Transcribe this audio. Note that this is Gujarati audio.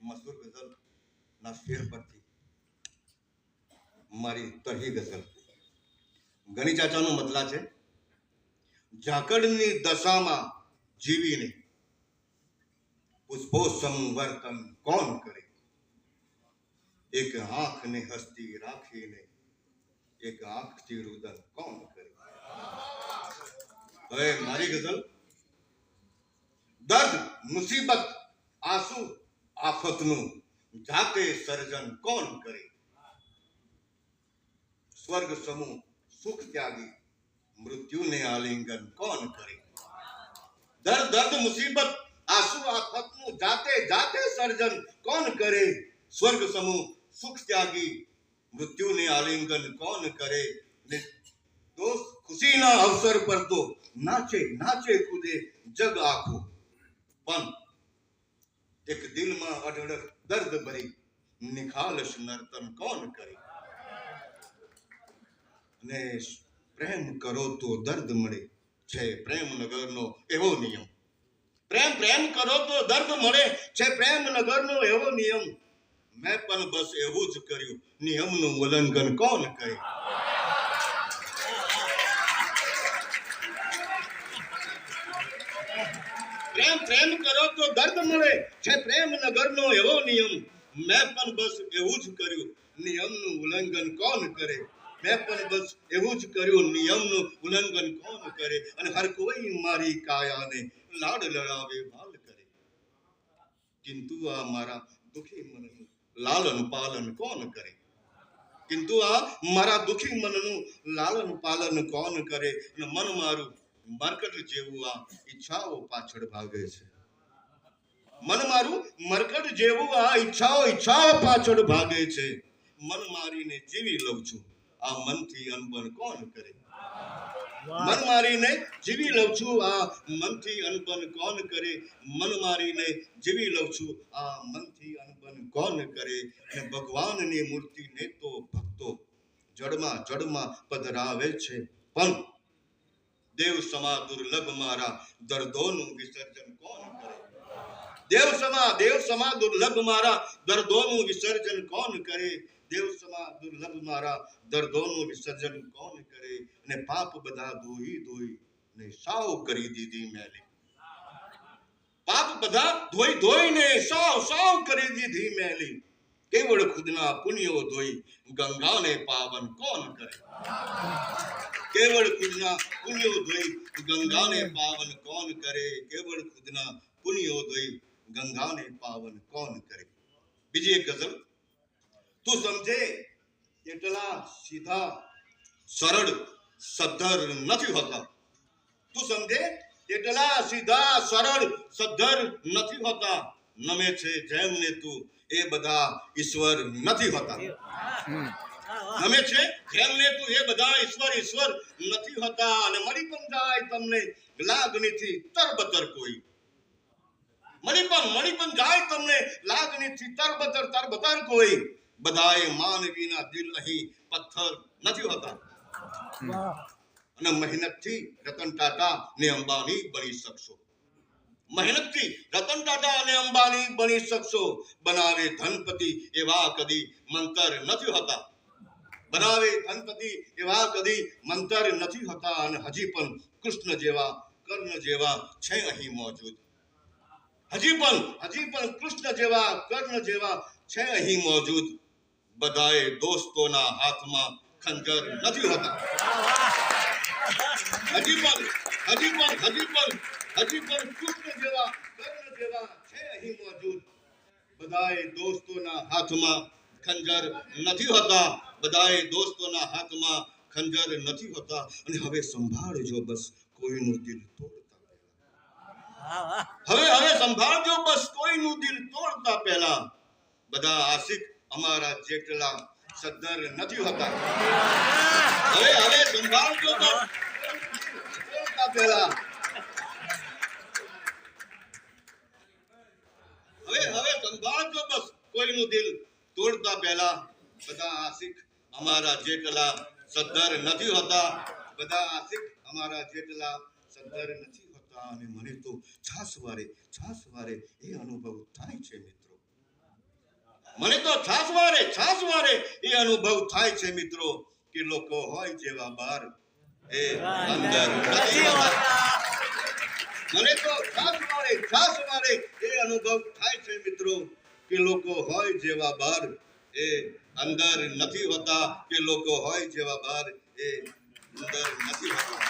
મસૂર ગઝલ ના શેર પરથી મારી તરહી ગઝલ ગણી ચાચાનો મતલા છે ઝાકળની દશામાં જીવીને પુષ્પો સંવર્તન કોણ કરે એક આંખને હસ્તી રાખીને એક આંખથી રુદન કોણ કરે હવે મારી ગઝલ દર્દ મુસીબત આંસુ આફતનું જાતે સર્જન કોણ કરે સ્વર્ગ સમૂહ સુખ ત્યાગી મૃત્યુને આલિંગન કોણ કરે દર્દ દર્દ મુસીબત આંસુ આફતનું જાતે જાતે સર્જન કોણ કરે સ્વર્ગ સમૂહ સુખ ત્યાગી મૃત્યુને આલિંગન કોણ કરે ને દોસ્ત ખુશીના અવસર પર તો નાચે નાચે કૂદે જગ આખું પણ એક દિલમાં અઢળક દર્દ ભરી નિખાલસ નર્તન કોણ કરે ને પ્રેમ કરો તો દર્દ મળે છે પ્રેમ નગરનો એવો નિયમ પ્રેમ પ્રેમ કરો તો દર્દ મળે છે પ્રેમ નગરનો એવો નિયમ મેં પણ બસ એવું જ કર્યું નિયમનું ઉલ્લંઘન કોણ કરે પ્રેમ પ્રેમ કરો તો દર્દ મળે છે પ્રેમ નગરનો એવો નિયમ મેં પણ બસ એવું જ કર્યું નિયમનું ઉલ્લંઘન કોણ કરે મેં પણ બસ એવું જ કર્યું નિયમનું ઉલ્લંઘન કોણ કરે અને હર કોઈ મારી કાયાને લાડ લડાવે ભાલ કરે કિંતુ આ મારા દુખી મનનું લાલન પાલન કોણ કરે કિંતુ આ મારા દુખી મનનું લાલન પાલન કોણ કરે અને મન મારું મરકટ જેવું આ ઈચ્છાઓ પાછળ ભાગે છે મન મારું મરકટ જેવું આ ઈચ્છાઓ પાછળ ભાગે છે મન મારીને જીવી લઉં છું આ મનથી અનબન કોણ કરે મન મારીને જીવી લઉં છું આ મનથી અનબન કોણ કરે મન મારીને જીવી લઉં છું આ મનથી અનબન કોણ કરે અને ભગવાનની મૂર્તિને તો ભક્તો જડમાં પધરાવે છે પણ દેવ સમા દુર્લભ મારા દર્દોનું વિસર્જન કોણ કરે દેવ સમા દુર્લભ મારા દર્દોનું વિસર્જન કોણ કરે દેવ સમા દુર્લભ મારા દર્દોનું વિસર્જન કોણ કરે અને પાપ બધા ધોઈ ને સાવ કરી દીધી મેલી પાપ બધા ધોઈને સાવ કરી દીધી મેલી કેવળ ખુદના પુણ્યો ધોઈ ગંગાને પાવન કોણ કરે કેવળ ખુદના પુણ્યો ધોઈ ગંગાને પાવન કોણ કરે કેવળ ખુદના પુણ્યો ધોઈ ગંગાને પાવન કોણ કરે બીજી એક ગઝલ તું સમજે એટલા સીધા સરળ સદ્ધર નથી હોતા તું સમજે એટલા સીધા સરળ સદ્ધર નથી હોતા નમે છે જેમને તું એ બધા ઈશ્વર નથી હોતા નમે છે જેમને તું એ બધા ઈશ્વર નથી હોતા અને મળી પણ જાય તમને લાગણીથી તરબતર કોઈ મળી પણ જાય તમને લાગણીથી તરબતર કોઈ બધાએ માનવીના દિલ અહીં પથ્થર નથી હોતા અને મહેનતથી રતન ટાટા ને અંબાણી બની શકશો મહેનતથી રતન ટાટા અને અંબાણી બની શકશો બનાવે ધનપતિ એવા કદી મંતર નથી હોતા બનાવે ધનપતિ એવા કદી મંતર નથી હોતા અને હજી પણ કૃષ્ણ જેવા કર્ણ જેવા છે અહીં મોજૂદ હજી પણ કૃષ્ણ જેવા કર્ણ જેવા છે અહીં મોજૂદ બધાએ દોસ્તોના હાથમાં ખંજર નથી હોતા હજી પણ કૃષ્ણ જેવા કર્ણ જેવા છે અહીં મોજૂદ બધાએ દોસ્તોના હાથમાં ખંજર નથી હોતા બધાએ દોસ્તોના હાથમાં ખંજર નથી હોતા અને હવે સંભાળજો બસ કોઈનું દિલ તોડતા હવે સંભાળજો બસ કોઈનું દિલ તોડતા પહેલા બધા આશિક અમારા જેટલા સદ્ધર નથી હોતા હવે સંભાળજો બસ પહેલા હવે સંભાળજો બસ કોઈનું દિલ તોડતા પહેલા બધા આશિક અમારા જેટલા સદ્ધર નથી હોતા બધા આશિક અમારા જેટલા સદ્ધર નથી હોતા અને મને તો છાસ વારે એ અનુભવ થાય છે મિત્રો મને તો છાસવારે એ અનુભવ થાય છે મિત્રો કે લોકો હોય જેવા બાર એ અંદર નથી હોતા. મને તો છાસવારે એ અનુભવ થાય છે મિત્રો કે લોકો હોય જેવા બાર એ અંદર નથી હોતા, કે લોકો હોય જેવા બાર એ અંદર નથી હોતા.